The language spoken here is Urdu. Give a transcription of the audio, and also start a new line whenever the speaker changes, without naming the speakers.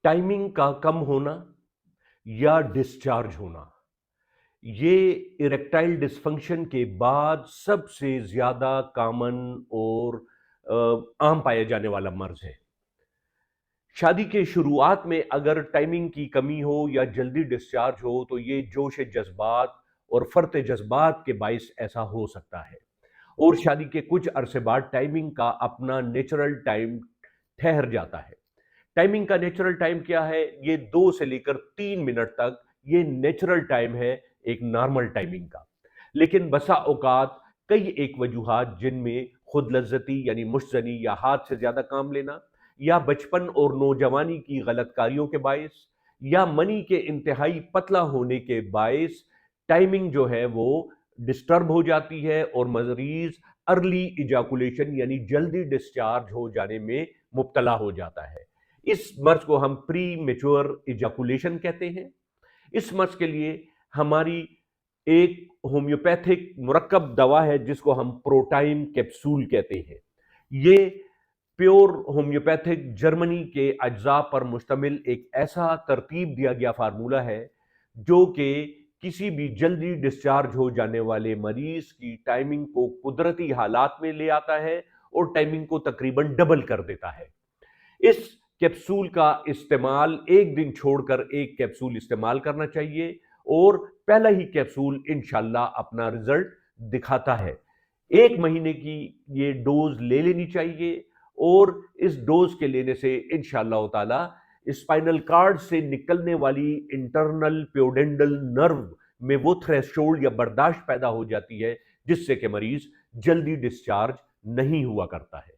ٹائمنگ کا کم ہونا یا ڈسچارج ہونا، یہ اریکٹائل ڈسفنکشن کے بعد سب سے زیادہ کامن اور عام پایا جانے والا مرض ہے۔ شادی کے شروعات میں اگر ٹائمنگ کی کمی ہو یا جلدی ڈسچارج ہو تو یہ جوش جذبات اور فرط جذبات کے باعث ایسا ہو سکتا ہے، اور شادی کے کچھ عرصے بعد ٹائمنگ کا اپنا نیچرل ٹائم ٹھہر جاتا ہے۔ ٹائمنگ کا نیچرل ٹائم کیا ہے؟ یہ 2 سے لے کر 3 منٹ تک یہ نیچرل ٹائم ہے ایک نارمل ٹائمنگ کا، لیکن بسا اوقات کئی ایک وجوہات جن میں خود لذتی یعنی مشت زنی یا ہاتھ سے زیادہ کام لینا، یا بچپن اور نوجوانی کی غلط کاریوں کے باعث، یا منی کے انتہائی پتلا ہونے کے باعث ٹائمنگ جو ہے وہ ڈسٹرب ہو جاتی ہے اور مریض ارلی ایجاکولیشن یعنی جلدی ڈسچارج ہو جانے میں مبتلا ہو جاتا ہے۔ اس مرض کو ہم پری میچور ایجاکولیشن کہتے ہیں۔ اس مرض کے لیے ہماری ایک ہومیوپیتھک مرکب دوا ہے جس کو ہم پروٹائم کیپسول کہتے ہیں۔ یہ پیور ہومیوپیتھک جرمنی کے اجزاء پر مشتمل ایک ایسا ترتیب دیا گیا فارمولہ ہے جو کہ کسی بھی جلدی ڈسچارج ہو جانے والے مریض کی ٹائمنگ کو قدرتی حالات میں لے آتا ہے اور ٹائمنگ کو تقریباً ڈبل کر دیتا ہے۔ اس کیپسول کا استعمال ایک دن چھوڑ کر ایک کیپسول استعمال کرنا چاہیے، اور پہلا ہی کیپسول انشاءاللہ اپنا رزلٹ دکھاتا ہے۔ 1 مہینے کی یہ ڈوز لے لینی چاہیے، اور اس ڈوز کے لینے سے انشاءاللہ تعالی اسپائنل کارڈ سے نکلنے والی انٹرنل پیوڈینڈل نرو میں وہ تھریشولڈ یا برداشت پیدا ہو جاتی ہے جس سے کہ مریض جلدی ڈسچارج نہیں ہوا کرتا ہے۔